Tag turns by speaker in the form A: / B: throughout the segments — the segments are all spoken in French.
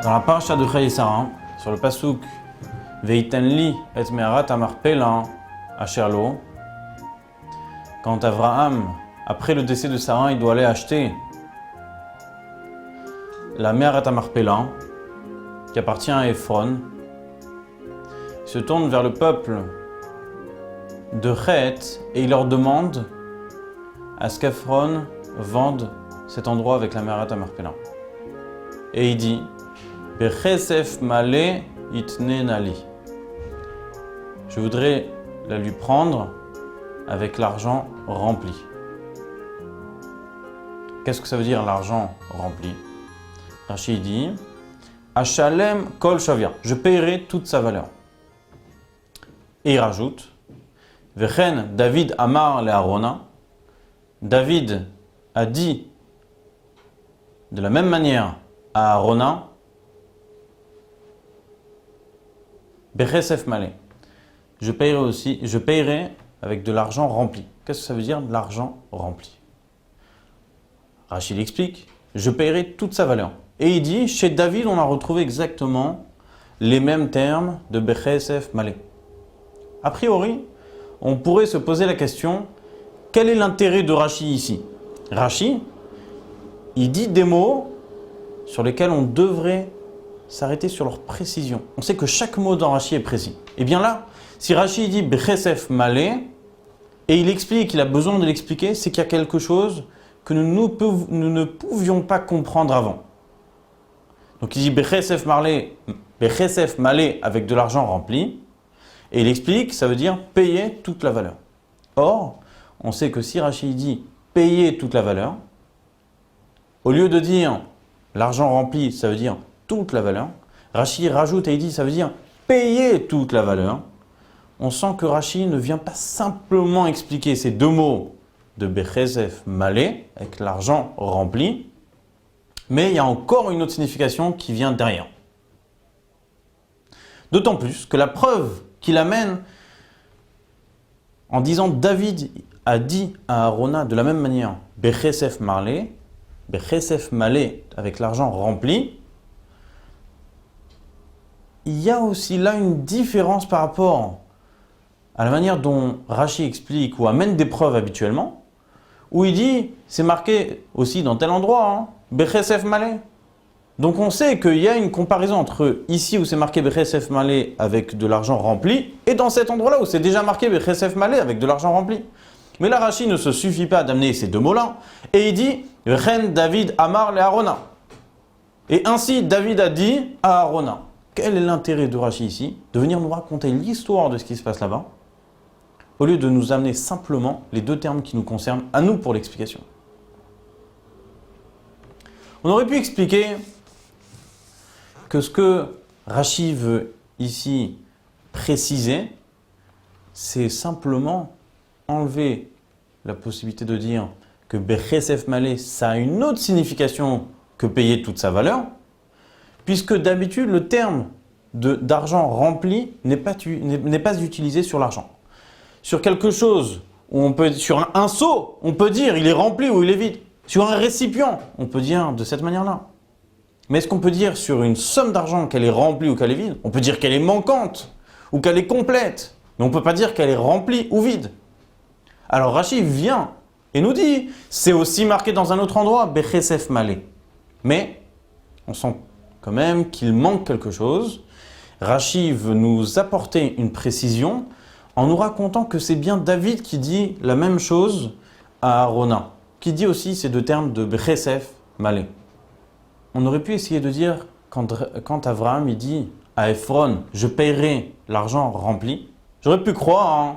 A: Dans la paracha de Chayei Sarah, sur le pasuk Veiten li et me'arat hamarpela asher lo, quand Abraham, après le décès de Sarah, il doit aller acheter la me'arat hamarpela qui appartient à Ephron, il se tourne vers le peuple de Chet et il leur demande à ce qu'Ephron vende cet endroit avec la me'arat hamarpela. Et il dit Bechesef male itne nali. Je voudrais la lui prendre avec l'argent rempli. Qu'est-ce que ça veut dire l'argent rempli? Rashi dit Achalem kol shavia. Je paierai toute sa valeur. Et il rajoute Vechen David amar le Arona. David a dit de la même manière à Arona Bechesef male. Je paierai avec de l'argent rempli. Qu'est-ce que ça veut dire de l'argent rempli? Rachid explique, je paierai toute sa valeur. Et il dit, chez David, on a retrouvé exactement les mêmes termes de Bechesef male. A priori, on pourrait se poser la question, quel est l'intérêt de Rachid ici? Rachid, il dit des mots sur lesquels on devrait s'arrêter sur leur précision. On sait que chaque mot dans Rashi est précis. Et bien là, si Rashi dit Bechesef male, et il explique, il a besoin de l'expliquer, c'est qu'il y a quelque chose que nous ne pouvions pas comprendre avant. Donc il dit Bechesef male avec de l'argent rempli, et il explique, ça veut dire payer toute la valeur. Or, on sait que si Rashi dit payer toute la valeur, au lieu de dire l'argent rempli, ça veut dire toute la valeur. Rashi rajoute et il dit ça veut dire payer toute la valeur. On sent que Rashi ne vient pas simplement expliquer ces deux mots de Bechesef male avec l'argent rempli, mais il y a encore une autre signification qui vient derrière. D'autant plus que la preuve qu'il amène en disant David a dit à Arona de la même manière Bechesef male avec l'argent rempli, il y a aussi là une différence par rapport à la manière dont Rashi explique ou amène des preuves habituellement, où il dit, c'est marqué aussi dans tel endroit, Bechesef male. Donc on sait qu'il y a une comparaison entre ici où c'est marqué Bechesef male avec de l'argent rempli, et dans cet endroit-là où c'est déjà marqué Bechesef male avec de l'argent rempli. Mais là, Rashi ne se suffit pas d'amener ces deux mots-là, et il dit, Ren David amar le Arona. Et ainsi, David a dit à Arona. Quel est l'intérêt de Rashi ici? De venir nous raconter l'histoire de ce qui se passe là-bas, au lieu de nous amener simplement les deux termes qui nous concernent, à nous pour l'explication. On aurait pu expliquer que ce que Rashi veut ici préciser, c'est simplement enlever la possibilité de dire que Bechesef male, ça a une autre signification que payer toute sa valeur, puisque d'habitude, le terme d'argent rempli n'est pas utilisé sur l'argent. Sur quelque chose, sur un seau, on peut dire il est rempli ou il est vide. Sur un récipient, on peut dire de cette manière-là. Mais est-ce qu'on peut dire sur une somme d'argent qu'elle est remplie ou qu'elle est vide? On peut dire qu'elle est manquante ou qu'elle est complète, mais on ne peut pas dire qu'elle est remplie ou vide. Alors Rashi vient et nous dit, c'est aussi marqué dans un autre endroit, Bechesef male. Mais on sent quand même qu'il manque quelque chose. Rashi veut nous apporter une précision en nous racontant que c'est bien David qui dit la même chose à Arona, qui dit aussi ces deux termes de Bechesef male. On aurait pu essayer de dire, quand Abraham il dit à Ephron, je paierai l'argent rempli, j'aurais pu croire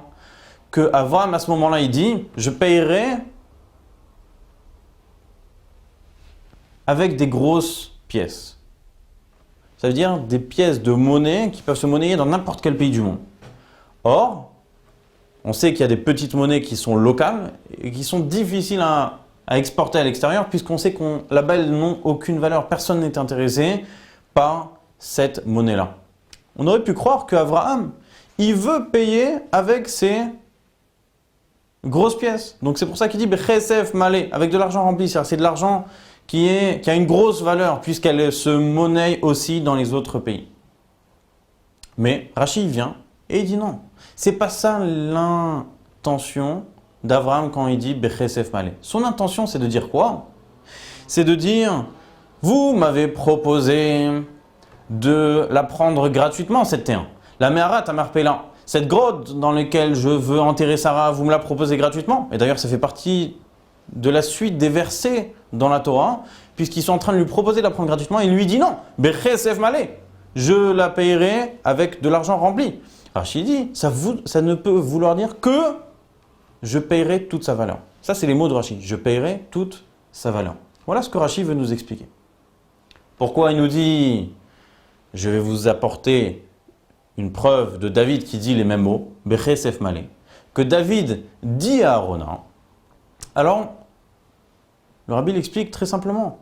A: que Abraham à ce moment-là il dit, je paierai avec des grosses pièces. Ça veut dire des pièces de monnaie qui peuvent se monnayer dans n'importe quel pays du monde. Or, on sait qu'il y a des petites monnaies qui sont locales et qui sont difficiles à exporter à l'extérieur puisqu'on sait que là-bas, elles n'ont aucune valeur. Personne n'est intéressé par cette monnaie-là. On aurait pu croire qu'Abraham, il veut payer avec ces grosses pièces. Donc c'est pour ça qu'il dit Bechesef male, avec de l'argent rempli. C'est de l'argent qui a une grosse valeur puisqu'elle se monnaie aussi dans les autres pays. Mais Rashi vient et il dit non. C'est pas ça l'intention d'Abraham quand il dit Bechesef Malé. Son intention, c'est de dire quoi? C'est de dire, vous m'avez proposé de la prendre gratuitement, cette terre. La Meharat à Marpella, cette grotte dans laquelle je veux enterrer Sarah, vous me la proposez gratuitement. Et d'ailleurs, ça fait partie de la suite des versets dans la Torah, puisqu'ils sont en train de lui proposer de la prendre gratuitement. Il lui dit non, Bechesef Malé, je la payerai avec de l'argent rempli. Rashi dit, ça ne peut vouloir dire que je payerai toute sa valeur. Ça, c'est les mots de Rashi. Je payerai toute sa valeur. Voilà ce que Rashi veut nous expliquer. Pourquoi il nous dit, je vais vous apporter une preuve de David qui dit les mêmes mots, Bechesef Malé, que David dit à Arona. Alors, le rabbi l'explique très simplement.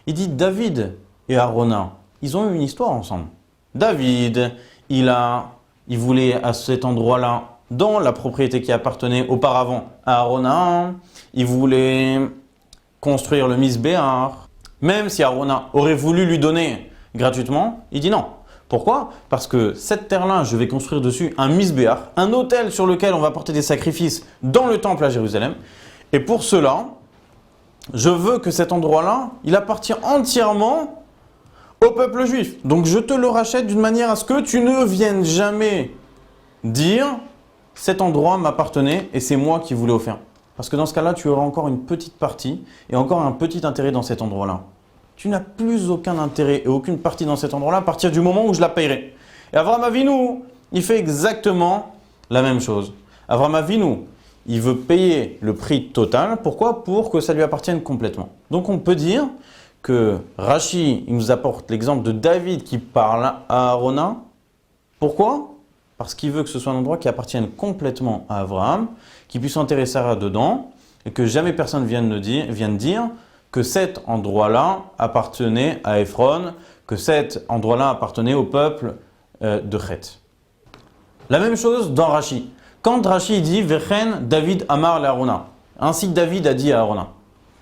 A: Il dit David et Arona, ils ont eu une histoire ensemble. David, il voulait à cet endroit-là, dans la propriété qui appartenait auparavant à Arona, il voulait construire le Misbéar. Même si Arona aurait voulu lui donner gratuitement, il dit non. Pourquoi? Parce que cette terre-là, je vais construire dessus un Misbéar, un autel sur lequel on va porter des sacrifices dans le temple à Jérusalem. Et pour cela, je veux que cet endroit-là, il appartient entièrement au peuple juif. Donc je te le rachète d'une manière à ce que tu ne viennes jamais dire cet endroit m'appartenait et c'est moi qui voulais offrir. Parce que dans ce cas-là, tu auras encore une petite partie et encore un petit intérêt dans cet endroit-là. Tu n'as plus aucun intérêt et aucune partie dans cet endroit-là à partir du moment où je la payerai. Et Avraham Avinu, il fait exactement la même chose. Avraham Avinu, il veut payer le prix total. Pourquoi? Pour que ça lui appartienne complètement. Donc on peut dire que Rashi, il nous apporte l'exemple de David qui parle à Arona. Pourquoi? Parce qu'il veut que ce soit un endroit qui appartienne complètement à Abraham, qui puisse enterrer Sarah dedans, et que jamais personne vienne dire que cet endroit-là appartenait à Ephron, que cet endroit-là appartenait au peuple de Chet. La même chose dans Rashi. Quand Rashi dit « Vechen David Amar le Arona », ainsi David a dit à Arona.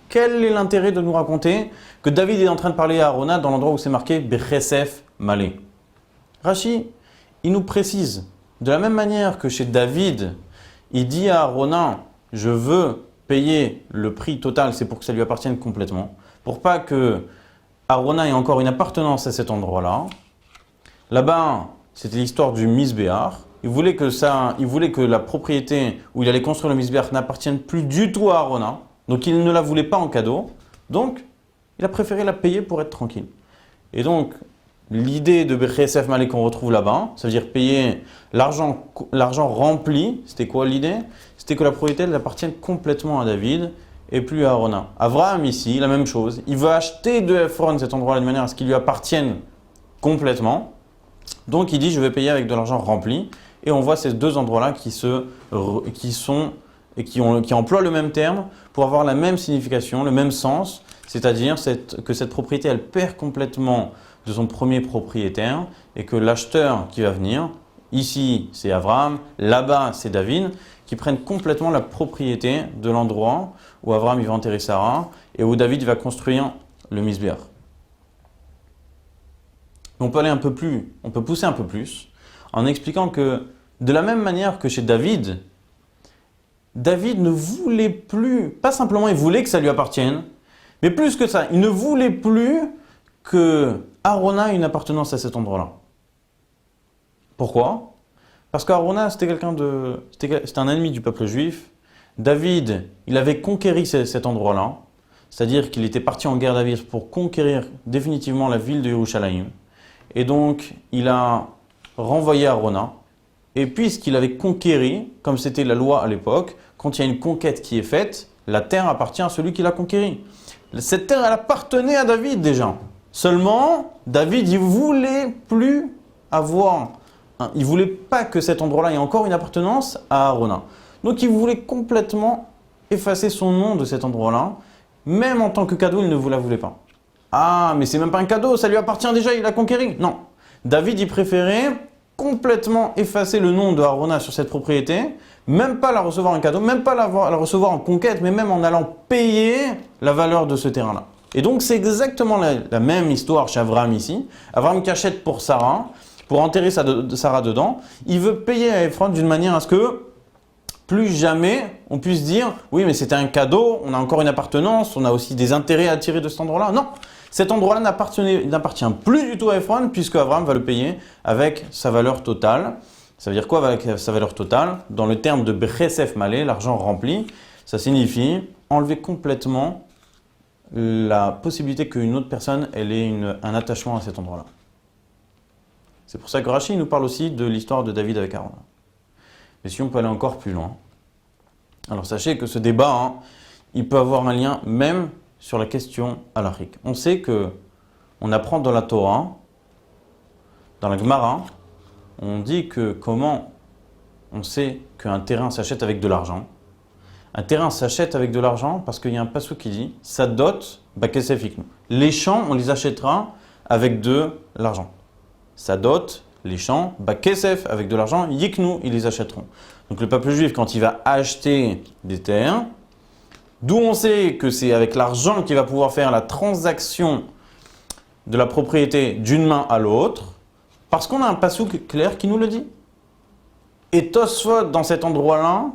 A: Quel est l'intérêt de nous raconter que David est en train de parler à Arona dans l'endroit où c'est marqué « Bechesef Malé ». Rashi, il nous précise, de la même manière que chez David, il dit à Arona « Je veux payer le prix total, c'est pour que ça lui appartienne complètement, pour pas que Arona ait encore une appartenance à cet endroit-là. » Là-bas, c'était l'histoire du Misbéar. Il voulait que la propriété où il allait construire le Misbéar n'appartienne plus du tout à Arona. Donc il ne la voulait pas en cadeau. Donc il a préféré la payer pour être tranquille. Et donc l'idée de Bechesef Malé qu'on retrouve là-bas, ça veut dire payer l'argent rempli. C'était quoi l'idée? C'était que la propriété elle appartienne complètement à David et plus à Arona. Avraham ici, la même chose. Il veut acheter de Ephron cet endroit-là de manière à ce qu'il lui appartienne complètement. Donc il dit je vais payer avec de l'argent rempli. Et on voit ces deux endroits-là qui emploient le même terme pour avoir la même signification, le même sens, c'est-à-dire que cette propriété, elle perd complètement de son premier propriétaire et que l'acheteur qui va venir, ici c'est Abraham, là-bas c'est David, qui prennent complètement la propriété de l'endroit où Abraham il va enterrer Sarah et où David va construire le Misbéar. On peut aller un peu plus, on peut pousser un peu plus en expliquant que de la même manière que chez David, David ne voulait plus, pas simplement il voulait que ça lui appartienne, mais plus que ça, il ne voulait plus que Arona ait une appartenance à cet endroit-là. Pourquoi? Parce qu'Arona, c'était un ennemi du peuple juif. David, il avait conquéri cet endroit-là, c'est-à-dire qu'il était parti en guerre d'Avis pour conquérir définitivement la ville de Yerushalayim. Et donc, il a renvoyé Arona. Et puisqu'il avait conquéri, comme c'était la loi à l'époque, quand il y a une conquête qui est faite, la terre appartient à celui qui l'a conquérie. Cette terre, elle appartenait à David déjà. Seulement, David, il voulait pas que cet endroit-là ait encore une appartenance à Arona. Donc, il voulait complètement effacer son nom de cet endroit-là. Même en tant que cadeau, il ne vous la voulait pas. Ah, mais c'est même pas un cadeau, ça lui appartient déjà, il l'a conquéri. Non. David, il préférait complètement effacer le nom de Arona sur cette propriété, même pas la recevoir en cadeau, même pas la recevoir en conquête, mais même en allant payer la valeur de ce terrain-là. Et donc c'est exactement la même histoire chez Abraham ici. Abraham qui achète pour Sarah, pour enterrer Sarah dedans. Il veut payer à Ephron d'une manière à ce que plus jamais on puisse dire « oui, mais c'était un cadeau, on a encore une appartenance, on a aussi des intérêts à tirer de cet endroit-là ». Non, cet endroit-là n'appartient plus du tout à Ephron puisque Abraham va le payer avec sa valeur totale. Ça veut dire quoi avec sa valeur totale? Dans le terme de Bechesef Malé, l'argent rempli, ça signifie enlever complètement la possibilité qu'une autre personne ait un attachement à cet endroit-là. C'est pour ça que Rashi nous parle aussi de l'histoire de David avec Aaron. Mais si on peut aller encore plus loin, alors sachez que ce débat, il peut avoir un lien même sur la question halachique. On sait que on apprend dans la Torah, dans la Gemara, on dit que comment on sait qu'un terrain s'achète avec de l'argent. Un terrain s'achète avec de l'argent parce qu'il y a un passage qui dit « Sadot bakesef yiknu ». Les champs, on les achètera avec de l'argent. Sadot, les champs, bakesef, avec de l'argent, yiknu, ils les achèteront. Donc le peuple juif, quand il va acheter des terres, d'où on sait que c'est avec l'argent qu'il va pouvoir faire la transaction de la propriété d'une main à l'autre, parce qu'on a un passouk clair qui nous le dit. Et Tosfot, dans cet endroit-là,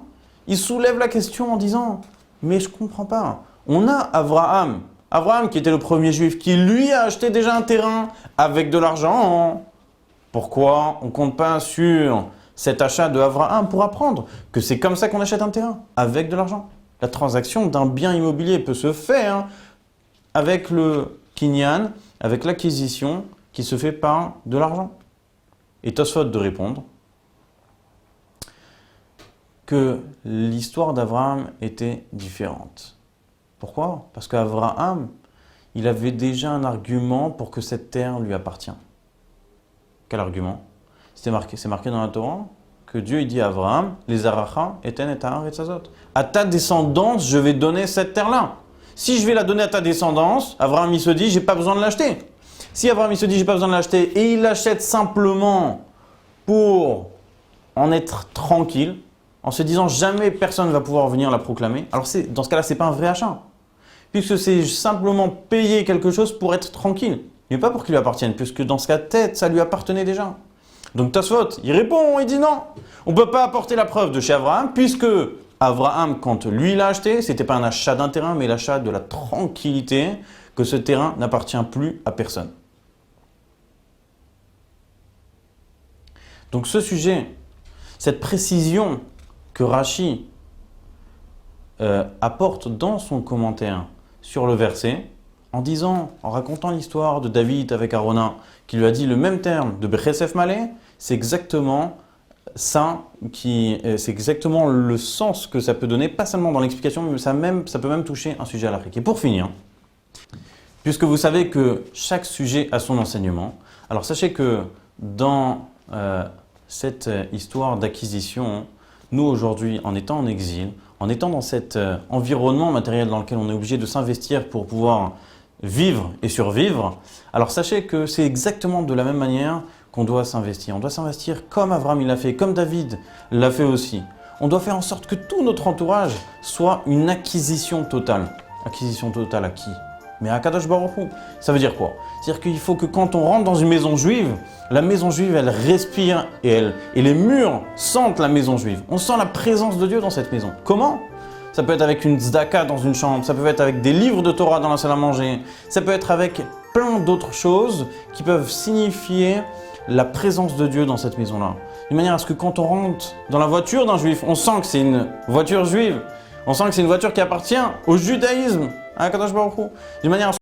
A: il soulève la question en disant « mais je ne comprends pas, on a Abraham qui était le premier juif, qui lui a acheté déjà un terrain avec de l'argent. Pourquoi on ne compte pas sur cet achat de Abraham pour apprendre que c'est comme ça qu'on achète un terrain, avec de l'argent? La transaction d'un bien immobilier peut se faire avec le kinyan, avec l'acquisition qui se fait par de l'argent. » Et Tosfot de répondre que l'histoire d'Abraham était différente. Pourquoi? Parce qu'Abraham, il avait déjà un argument pour que cette terre lui appartient. Quel argument? C'est marqué dans la Torah que Dieu il dit à Abraham, les aracha eten et ta'ar et tzazot. À ta descendance, je vais donner cette terre-là. Si je vais la donner à ta descendance, Abraham il se dit, j'ai pas besoin de l'acheter. Si Abraham il se dit, j'ai pas besoin de l'acheter et il l'achète simplement pour en être tranquille, en se disant jamais personne ne va pouvoir venir la proclamer, alors dans ce cas-là, ce n'est pas un vrai achat. Puisque c'est simplement payer quelque chose pour être tranquille, mais pas pour qu'il lui appartienne, puisque dans ce cas tête, ça lui appartenait déjà. Donc Tosfot, il répond, il dit non, on ne peut pas apporter la preuve de chez Abraham, puisque Abraham, quand lui l'a acheté, ce n'était pas un achat d'un terrain, mais l'achat de la tranquillité, que ce terrain n'appartient plus à personne. Donc ce sujet, cette précision que Rashi apporte dans son commentaire sur le verset, en racontant l'histoire de David avec Arona, qui lui a dit le même terme de Bechesef Malé, c'est exactement ça, c'est exactement le sens que ça peut donner, pas seulement dans l'explication, mais ça peut même toucher un sujet halachique. Et pour finir, puisque vous savez que chaque sujet a son enseignement, alors sachez que dans cette histoire d'acquisition, nous aujourd'hui, en étant en exil, en étant dans cet environnement matériel dans lequel on est obligé de s'investir pour pouvoir vivre et survivre, alors sachez que c'est exactement de la même manière qu'on doit s'investir. On doit s'investir comme Abraham l'a fait, comme David l'a fait aussi. On doit faire en sorte que tout notre entourage soit une acquisition totale. Acquisition totale à qui? Mais à Kadosh Baruch Hu. Ça veut dire quoi? C'est-à-dire qu'il faut que quand on rentre dans une maison juive, la maison juive, elle respire et les murs sentent la maison juive. On sent la présence de Dieu dans cette maison. Comment? Ça peut être avec une tzedaka dans une chambre, ça peut être avec des livres de Torah dans la salle à manger, ça peut être avec plein d'autres choses qui peuvent signifier la présence de Dieu dans cette maison-là. De manière à ce que quand on rentre dans la voiture d'un juif, on sent que c'est une voiture juive, on sent que c'est une voiture qui appartient au judaïsme, à Kadosh Baruch Hu. De manière à